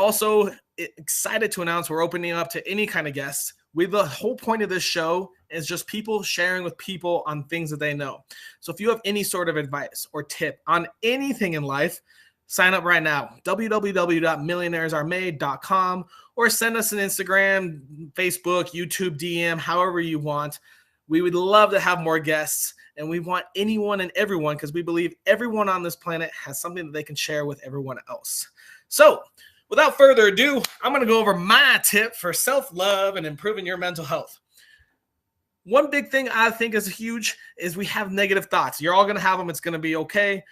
also excited to announce we're opening up to any kind of guests. The whole point of this show is just people sharing with people on things that they know. So if you have any sort of advice or tip on anything in life, sign up right now, www.millionairesaremade.com, or send us an Instagram, Facebook, YouTube DM, however you want. We would love to have more guests, and we want anyone and everyone, because we believe everyone on this planet has something that they can share with everyone else. So without further ado, I'm going to go over my tip for self-love and improving your mental health. One big thing I think is huge is we have negative thoughts. You're all going to have them. It's going to be okay.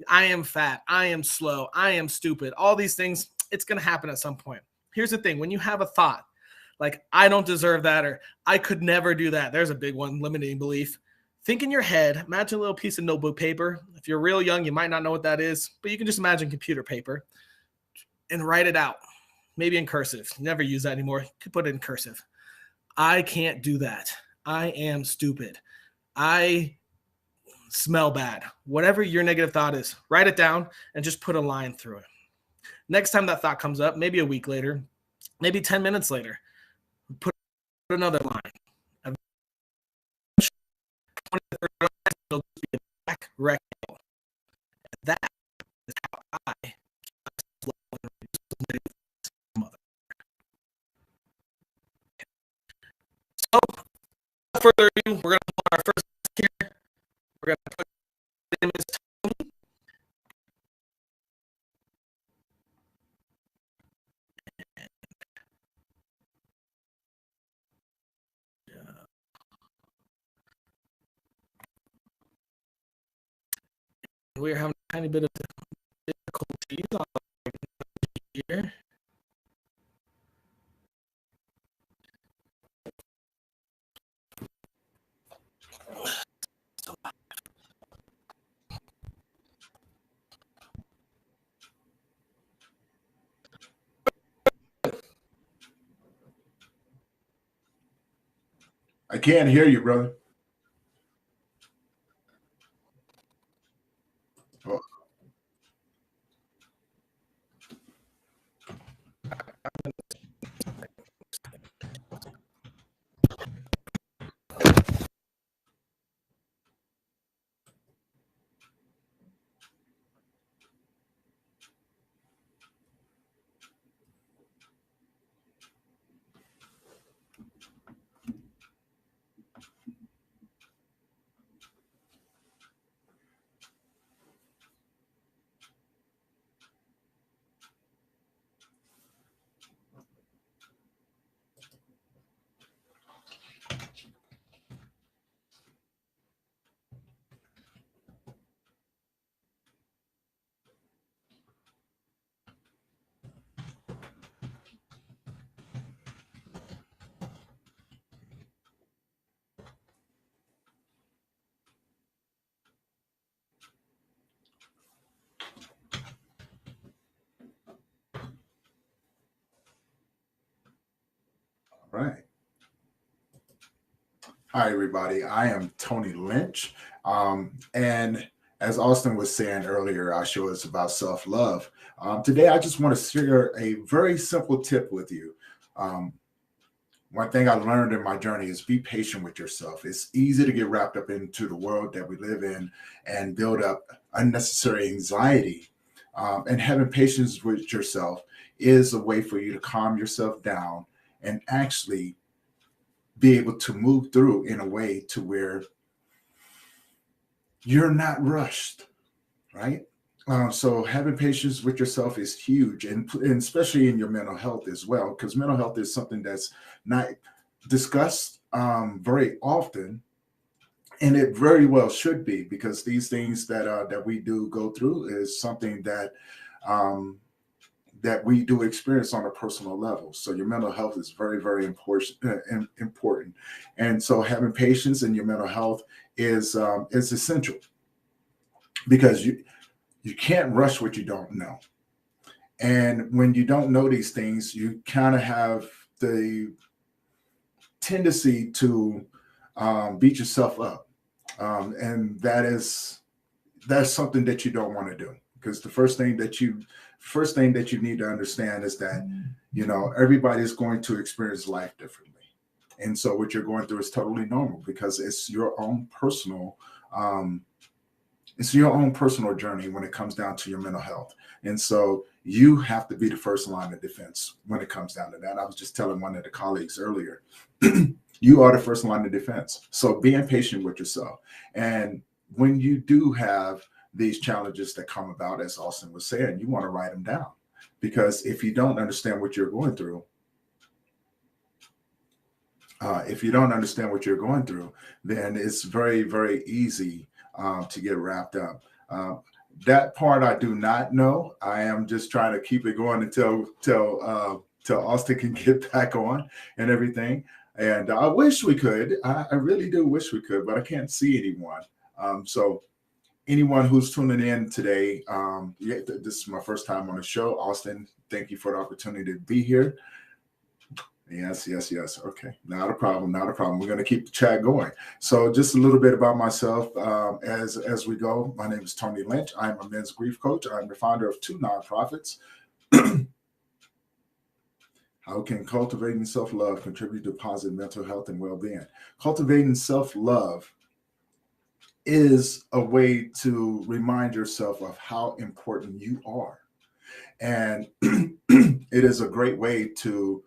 I am fat. I am slow. I am stupid. All these things, it's going to happen at some point. Here's the thing. When you have a thought like, I don't deserve that, or I could never do that, there's a big one, limiting belief. Think in your head, imagine a little piece of notebook paper. If you're real young, you might not know what that is, but you can just imagine computer paper and write it out, maybe in cursive. Never use that anymore. You could put it in cursive. I can't do that. I am stupid. I smell bad. Whatever your negative thought is, write it down and just put a line through it. Next time that thought comes up, maybe a week later, maybe 10 minutes later, put another line. It'll be a back rectangle. That is how I mother. So, without further ado, we're going to put our first here. We're going to put his name is Tony. We're having a tiny bit of difficulties on here. I can't hear you, brother. Oh. Right. Hi, everybody. I am Tony Lynch. And as Austin was saying earlier, our show is about self-love. Today, I just want to share a very simple tip with you. One thing I learned in my journey is be patient with yourself. It's easy to get wrapped up into the world that we live in and build up unnecessary anxiety. And having patience with yourself is a way for you to calm yourself down and actually be able to move through in a way to where you're not rushed, right? So having patience with yourself is huge, and especially in your mental health as well, because mental health is something that's not discussed very often, and it very well should be, because these things that we do go through is something that that we do experience on a personal level. So your mental health is very, very important. And so having patience in your mental health is essential, because you can't rush what you don't know. And when you don't know these things, you kind of have the tendency to beat yourself up. And that's something that you don't want to do, because the first first thing that you need to understand is that, everybody's going to experience life differently. And so what you're going through is totally normal because um, it's your own personal journey when it comes down to your mental health. And so you have to be the first line of defense when it comes down to that. I was just telling one of the colleagues earlier, you are the first line of defense. So being patient with yourself. And when you do have these challenges that come about, as Austin was saying, you want to write them down. Because if you don't understand what you're going through, then it's very, very easy to get wrapped up. That part I do not know. I am just trying to keep it going until Austin can get back on and everything. And I wish we could. I really do wish we could, but I can't see anyone. So anyone who's tuning in today, this is my first time on the show. Austin, thank you for the opportunity to be here. Yes. Okay, not a problem. We're going to keep the chat going. So just a little bit about myself as we go. My name is Tony Lynch. I'm a men's grief coach. I'm the founder of 2 nonprofits. How can cultivating self-love contribute to positive mental health and well-being? Cultivating self-love is a way to remind yourself of how important you are. And it is a great way to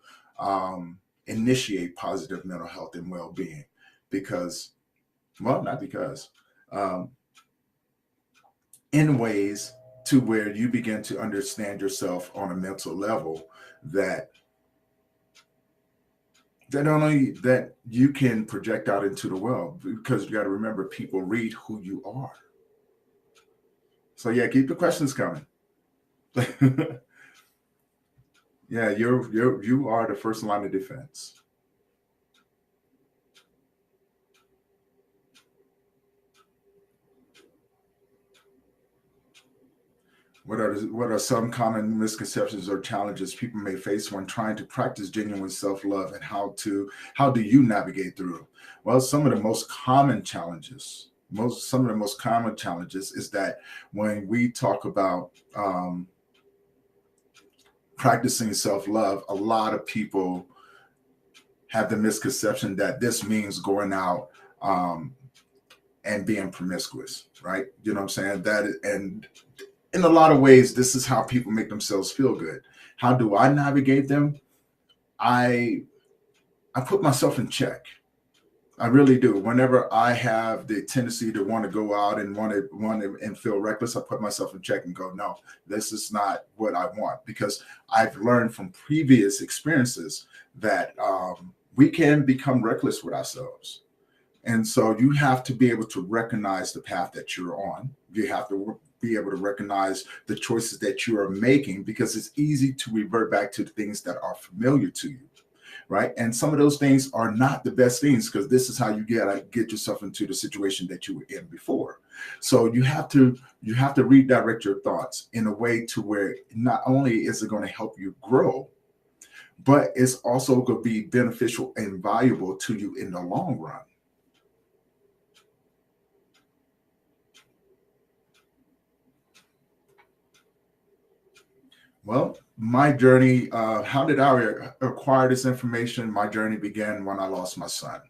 initiate positive mental health and well-being in ways to where you begin to understand yourself on a mental level that only that you can project out into the world, because you got to remember, people read who you are. So yeah, keep the questions coming. Yeah, you are the first line of defense. What are some common misconceptions or challenges people may face when trying to practice genuine self-love, and how do you navigate through? Well, some of the most common challenges is that when we talk about practicing self-love, a lot of people have the misconception that this means going out and being promiscuous, right? You know what I'm saying? And in a lot of ways, this is how people make themselves feel good. How do I navigate them? I put myself in check. I really do. Whenever I have the tendency to want to go out and want to and feel reckless, I put myself in check and go, no, this is not what I want, because I've learned from previous experiences that we can become reckless with ourselves. And so you have to be able to recognize the path that you're on. You have to be able to recognize the choices that you are making, because it's easy to revert back to the things that are familiar to you. Right. And some of those things are not the best things, because this is how you get yourself into the situation that you were in before. So you have to redirect your thoughts in a way to where not only is it going to help you grow, but it's also going to be beneficial and valuable to you in the long run. Well, my journey, how did I acquire this information? My journey began when I lost my son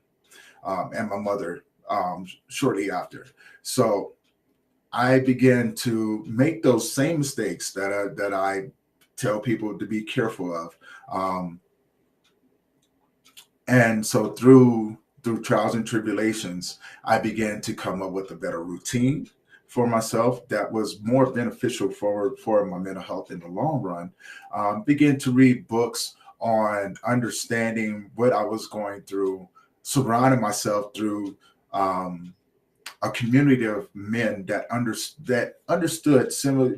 and my mother shortly after. So I began to make those same mistakes that I tell people to be careful of. And so through trials and tribulations, I began to come up with a better routine for myself that was more beneficial for my mental health in the long run. Began to read books on understanding what I was going through, surrounding myself through a community of men that understood similar,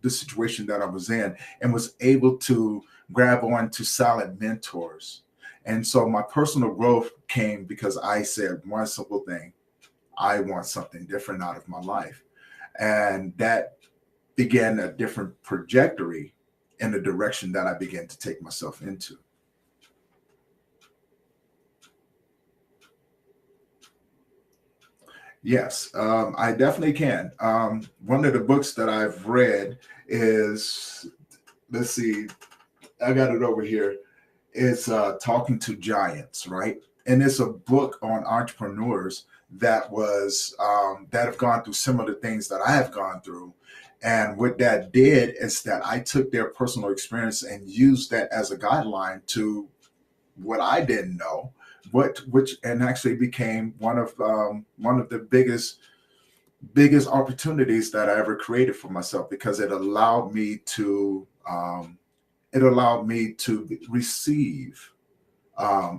the situation that I was in, and was able to grab on to solid mentors. And so my personal growth came because I said one simple thing: I want something different out of my life. And that began a different trajectory in the direction that I began to take myself into. Yes, I definitely can. One of the books that I've read is let's see, I got it over here. It's Talking to Giants, right? And it's a book on entrepreneurs that have gone through similar things that I have gone through. And what that did is that I took their personal experience and used that as a guideline to what I didn't know, which and actually became one of the biggest opportunities that I ever created for myself, because it allowed me to receive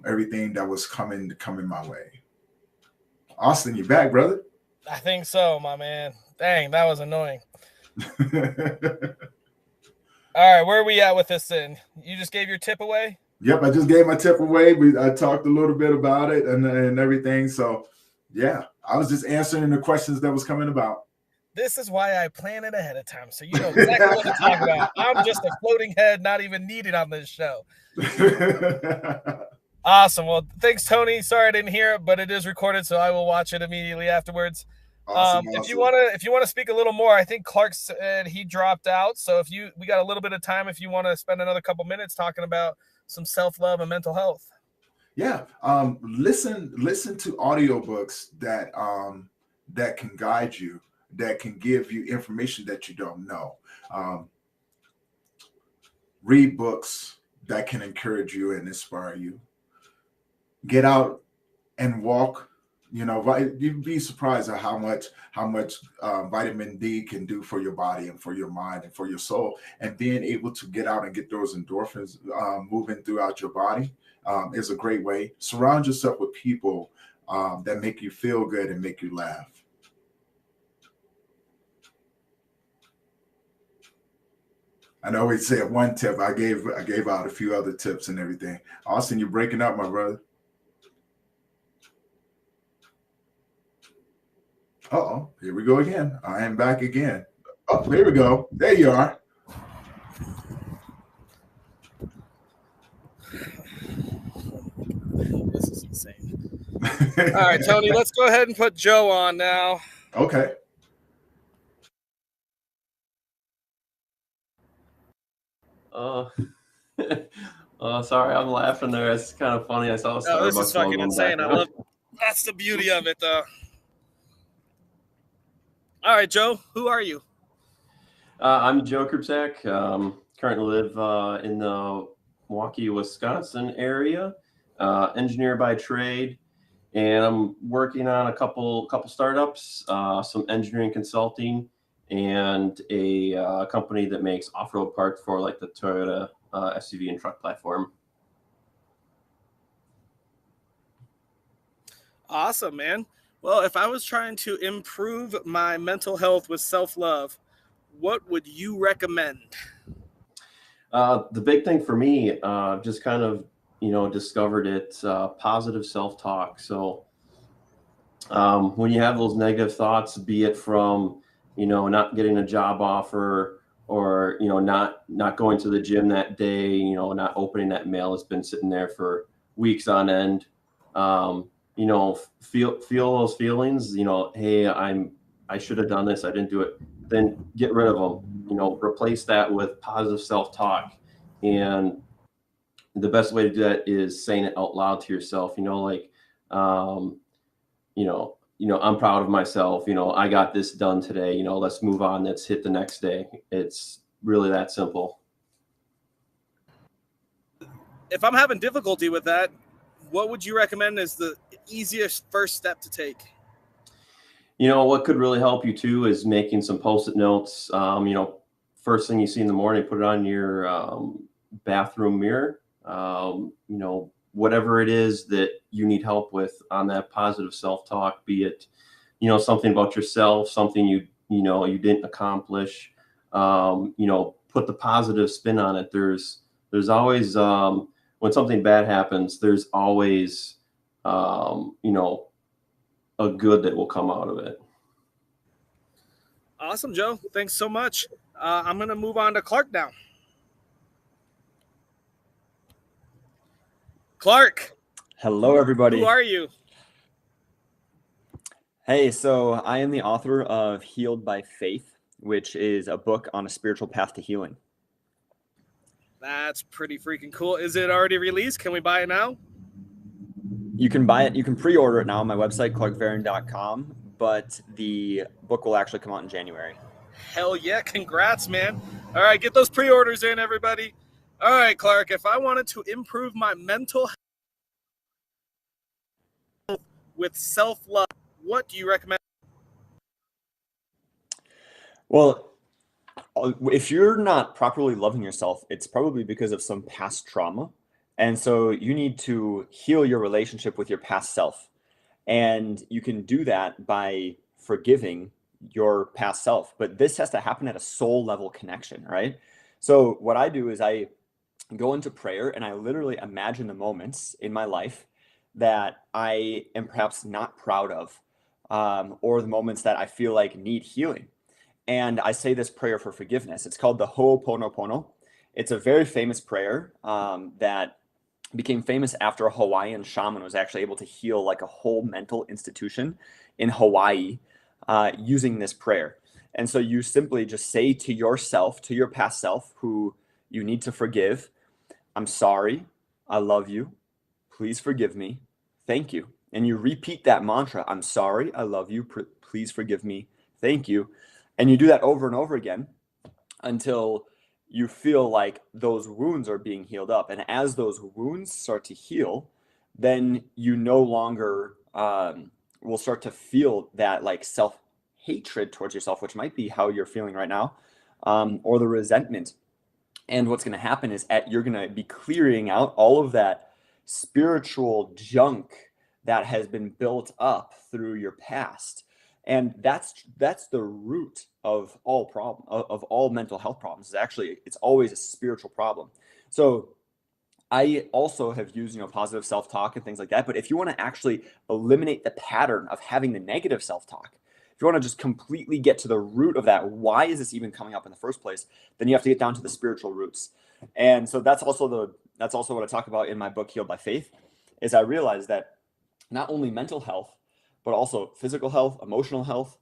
everything that was coming my way. Austin, you back, brother? I think so, my man. Dang, that was annoying. All right, where are we at with this then? You just gave your tip away? Yep, I just gave my tip away. I talked a little bit about it and everything. So, yeah, I was just answering the questions that was coming about. This is why I plan it ahead of time, so you know exactly what to talk about. I'm just a floating head, not even needed on this show. Awesome. Well, thanks, Tony. Sorry I didn't hear it, but it is recorded, so I will watch it immediately afterwards. Awesome. If you want to speak a little more, I think Clark said he dropped out. So we got a little bit of time if you want to spend another couple minutes talking about some self-love and mental health. Yeah. Listen to audiobooks that can guide you, that can give you information that you don't know. Read books that can encourage you and inspire you. Get out and walk. You know, you'd be surprised at how much vitamin D can do for your body and for your mind and for your soul. And being able to get out and get those endorphins moving throughout your body is a great way. Surround yourself with people that make you feel good and make you laugh. I know we said one tip. I gave out a few other tips and everything. Austin, you're breaking up, my brother. Uh-oh, here we go again. I am back again. Oh, here we go. There you are. This is insane. All right, Tony, let's go ahead and put Joe on now. Okay. Sorry, I'm laughing there. It's kind of funny. I saw a Starbucks. This is fucking insane. I love. That's the beauty of it, though. All right, Joe, who are you? I'm Joe Krupczak. Currently live in the Milwaukee, Wisconsin area. Engineer by trade, and I'm working on a couple startups, some engineering consulting, and a company that makes off-road parts for like the Toyota SUV and truck platform. Awesome, man. Well, if I was trying to improve my mental health with self-love, what would you recommend? The big thing for me, just kind of, discovered it, positive self-talk. So when you have those negative thoughts, be it from, not getting a job offer, or, not going to the gym that day, not opening that mail that's been sitting there for weeks on end, feel those feelings, hey, I should have done this, I didn't do it. Then get rid of them, replace that with positive self-talk. And the best way to do that is saying it out loud to yourself, I'm proud of myself. I got this done today. Let's move on. Let's hit the next day. It's really that simple. If I'm having difficulty with that, what would you recommend is the easiest first step to take? What could really help you too is making some Post-it notes. First thing you see in the morning, put it on your bathroom mirror. Whatever it is that you need help with on that positive self-talk, be it, something about yourself, something you didn't accomplish, put the positive spin on it. There's always, when something bad happens, there's always, a good that will come out of it. Awesome, Joe. Thanks so much. I'm going to move on to Clark now. Clark. Hello, everybody. Who are you? Hey, so I am the author of Healed by Faith, which is a book on a spiritual path to healing. That's pretty freaking cool. Is it already released? Can we buy it now? You can buy it. You can pre-order it now on my website, clarkvaron.com, but the book will actually come out in January. Hell yeah. Congrats, man. All right, get those pre-orders in, everybody. All right, Clark, if I wanted to improve my mental health with self-love, what do you recommend? Well, if you're not properly loving yourself, it's probably because of some past trauma. And so you need to heal your relationship with your past self. And you can do that by forgiving your past self. But this has to happen at a soul level connection, right? So what I do is I go into prayer and I literally imagine the moments in my life that I am perhaps not proud of, or the moments that I feel like need healing. And I say this prayer for forgiveness. It's called the Ho'oponopono. It's a very famous prayer that became famous after a Hawaiian shaman was actually able to heal like a whole mental institution in Hawaii using this prayer. And so you simply just say to yourself, to your past self who you need to forgive, I'm sorry, I love you, please forgive me, thank you. And you repeat that mantra, I'm sorry, I love you, please forgive me, thank you. And you do that over and over again until you feel like those wounds are being healed up. And as those wounds start to heal, then you no longer will start to feel that like self-hatred towards yourself, which might be how you're feeling right now, or the resentment. And what's going to happen is you're going to be clearing out all of that spiritual junk that has been built up through your past. And that's the root of all all mental health problems. It's always a spiritual problem. So I also have used, positive self-talk and things like that. But if you want to actually eliminate the pattern of having the negative self-talk, if you want to just completely get to the root of that, why is this even coming up in the first place? Then you have to get down to the spiritual roots. And so that's also what I talk about in my book, Healed by Faith, is I realized that not only mental health, but also physical health, emotional health,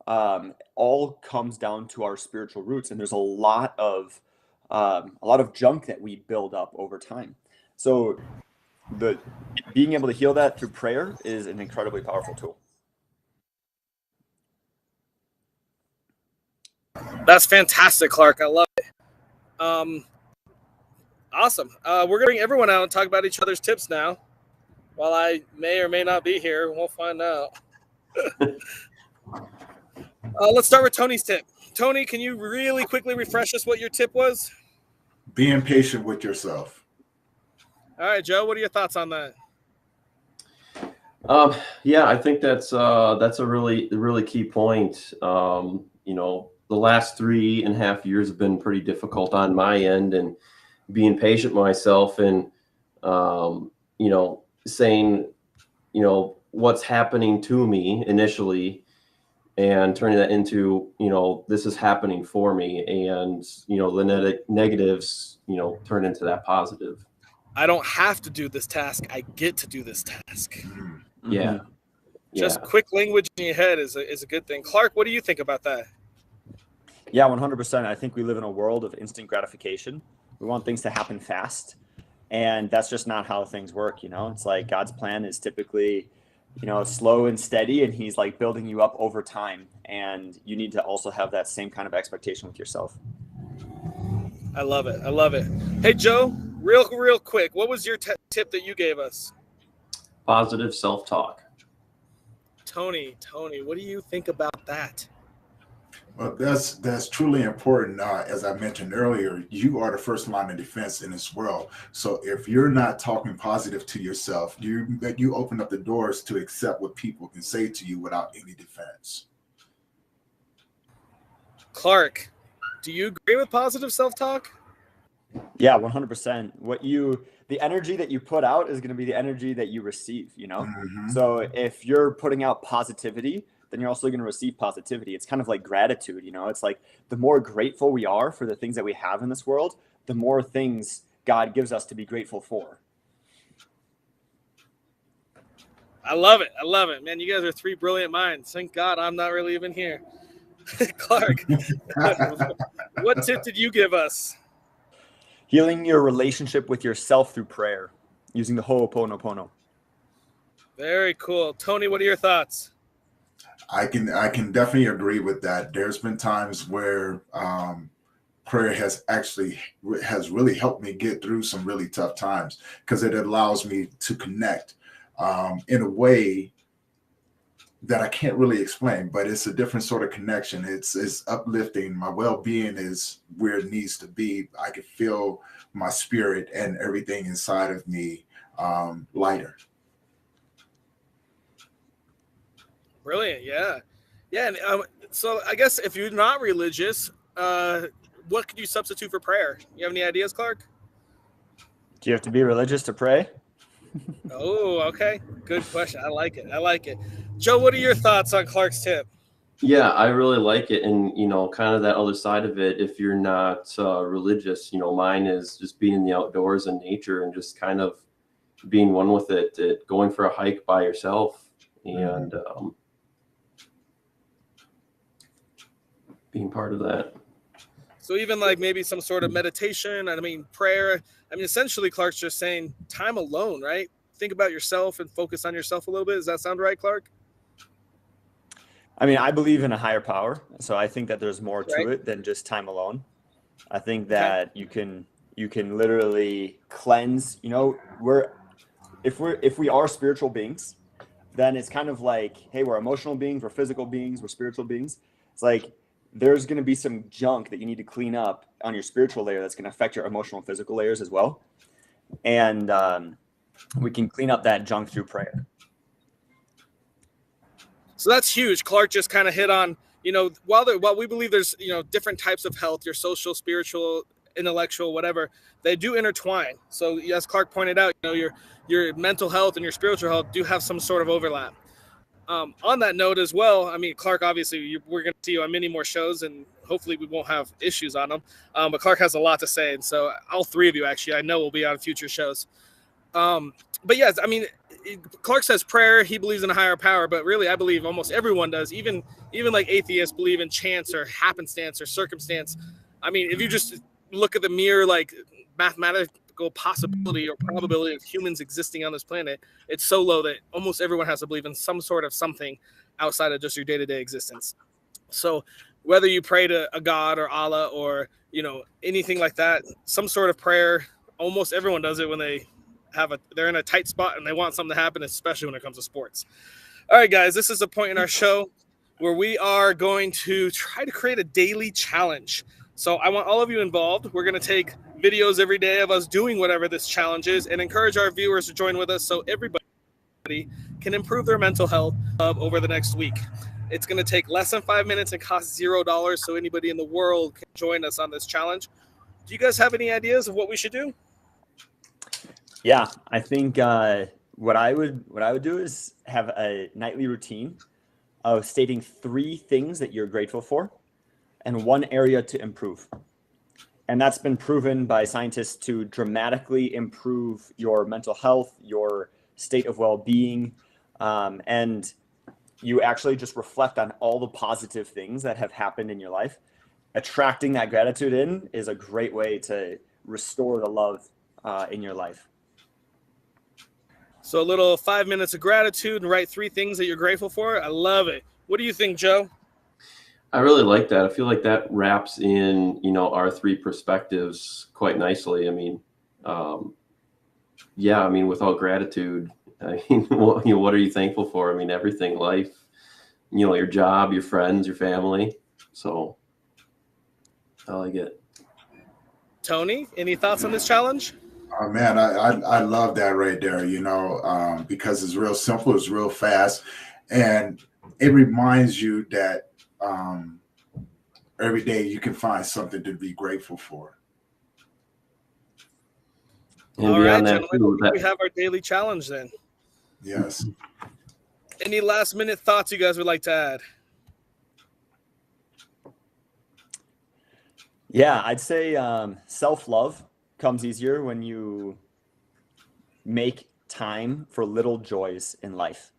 all comes down to our spiritual roots. And there's a lot of junk that we build up over time. So being able to heal that through prayer is an incredibly powerful tool. That's fantastic, Clark. I love it. Awesome. We're going to bring everyone out and talk about each other's tips now. While I may or may not be here, we'll find out. Let's start with Tony's tip. Tony, can you really quickly refresh us what your tip was? Being patient with yourself. All right, Joe, what are your thoughts on that? Yeah, I think that's a really key point. The last 3.5 years have been pretty difficult on my end, and being patient myself and saying, what's happening to me initially and turning that into, this is happening for me. And, the negatives, turn into that positive. I don't have to do this task. I get to do this task. Yeah. Just quick language in your head is a good thing. Clark, what do you think about that? Yeah, 100%. I think we live in a world of instant gratification. We want things to happen fast. And that's just not how things work. It's like God's plan is typically, slow and steady, and he's like building you up over time. And you need to also have that same kind of expectation with yourself. I love it. I love it. Hey, Joe, real quick, what was your tip that you gave us? Positive self-talk. Tony, what do you think about that? Well, that's truly important. As I mentioned earlier, you are the first line of defense in this world. So if you're not talking positive to yourself, you open up the doors to accept what people can say to you without any defense. Clark, do you agree with positive self-talk? Yeah, 100%. The energy that you put out is going to be the energy that you receive, Mm-hmm. So if you're putting out positivity, then you're also going to receive positivity. It's kind of like gratitude, It's like the more grateful we are for the things that we have in this world, the more things God gives us to be grateful for. I love it. Man, you guys are three brilliant minds. Thank God I'm not really even here. Clark, what tip did you give us? Healing your relationship with yourself through prayer, using the Ho'oponopono. Very cool. Tony, what are your thoughts? I can definitely agree with that. There's been times where prayer has really helped me get through some really tough times, because it allows me to connect in a way that I can't really explain, but it's a different sort of connection. It's uplifting. My well-being is where it needs to be. I can feel my spirit and everything inside of me lighter. Brilliant. Yeah. Yeah. And so I guess if you're not religious, what could you substitute for prayer? You have any ideas, Clark? Do you have to be religious to pray? Oh, okay. Good question. I like it. I like it. Joe, what are your thoughts on Clark's tip? Yeah, I really like it. And, kind of that other side of it, if you're not religious, mine is just being in the outdoors and nature and just kind of being one with it, going for a hike by yourself and being part of that. So even like maybe some sort of meditation, I mean, prayer. I mean, essentially, Clark's just saying time alone, right? Think about yourself and focus on yourself a little bit. Does that sound right, Clark? I mean, I believe in a higher power, so I think that there's more to Right. it than just time alone. I think that you can literally cleanse. If we are spiritual beings, then it's kind of like, hey, we're emotional beings, we're physical beings, we're spiritual beings. It's like there's going to be some junk that you need to clean up on your spiritual layer that's going to affect your emotional and physical layers as well. And we can clean up that junk through prayer. So that's huge. Clark just kind of hit on, while we believe there's, different types of health, your social, spiritual, intellectual, whatever, they do intertwine. So as Clark pointed out, your mental health and your spiritual health do have some sort of overlap. On that note as well, I mean, Clark, obviously we're going to see you on many more shows and hopefully we won't have issues on them. But Clark has a lot to say. And so all three of you actually, I know will be on future shows. But yes, I mean, Clark says prayer, he believes in a higher power, but really I believe almost everyone does. Even like atheists believe in chance or happenstance or circumstance. I mean, if you just look at the mere like mathematical possibility or probability of humans existing on this planet, it's so low that almost everyone has to believe in some sort of something outside of just your day-to-day existence. So whether you pray to a God or Allah or, anything like that, some sort of prayer, almost everyone does it when they're in a tight spot and they want something to happen, especially when it comes to sports. All right, guys, this is a point in our show where we are going to try to create a daily challenge. So I want all of you involved. We're going to take videos every day of us doing whatever this challenge is and encourage our viewers to join with us so everybody can improve their mental health over the next week. It's going to take less than 5 minutes and cost $0, so anybody in the world can join us on this challenge. Do you guys have any ideas of what we should do? Yeah, I think what I would do is have a nightly routine of stating 3 things that you're grateful for and 1 area to improve. And that's been proven by scientists to dramatically improve your mental health, your state of well-being, and you actually just reflect on all the positive things that have happened in your life. Attracting that gratitude in is a great way to restore the love in your life. So a little 5 minutes of gratitude and write 3 things that you're grateful for. I love it. What do you think, Joe? I really like that. I feel like that wraps in, our 3 perspectives quite nicely. I mean, without gratitude, what are you thankful for? I mean, everything, life, your job, your friends, your family. So I like it. Tony, any thoughts on this challenge? Oh man, I love that right there, because it's real simple, it's real fast, and it reminds you that every day you can find something to be grateful for. And all right, that gentlemen, too, we have our daily challenge then. Yes. Any last minute thoughts you guys would like to add? Yeah, I'd say self-love comes easier when you make time for little joys in life.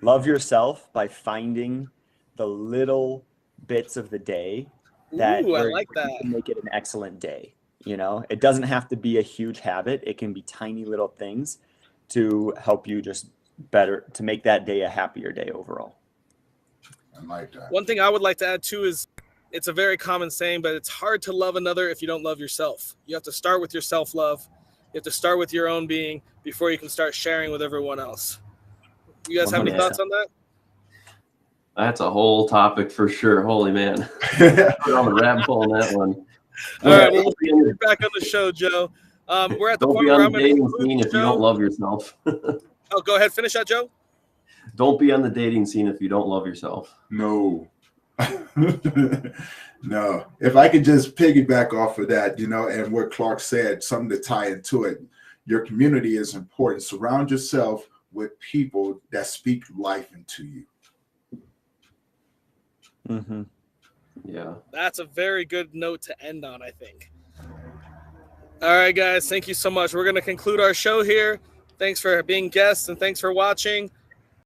Love yourself by finding the little bits of the day that I like that. you can make it an excellent day. You know, it doesn't have to be a huge habit. It can be tiny little things to help you just better, to make that day a happier day overall. I like that. One thing I would like to add too is it's a very common saying, but it's hard to love another if you don't love yourself. You have to start with your self-love. You have to start with your own being before you can start sharing with everyone else. You guys have any 100%. thoughts on that? That's a whole topic for sure. Holy man. Put on the rabbit hole on that one. All right, well, we'll be back on the show, Joe. We're at the Don't point be where on I'm the going to dating conclude scene the if you don't show. love yourself. Oh, go ahead. Finish that, Joe. Don't be on the dating scene if you don't love yourself. No. No. If I could just piggyback off of that, you know, and what Clark said, something to tie into it. Your community is important. Surround yourself with people that speak life into you. Mm-hmm. Yeah. That's a very good note to end on, I think. All right, guys. Thank you so much. We're going to conclude our show here. Thanks for being guests and thanks for watching.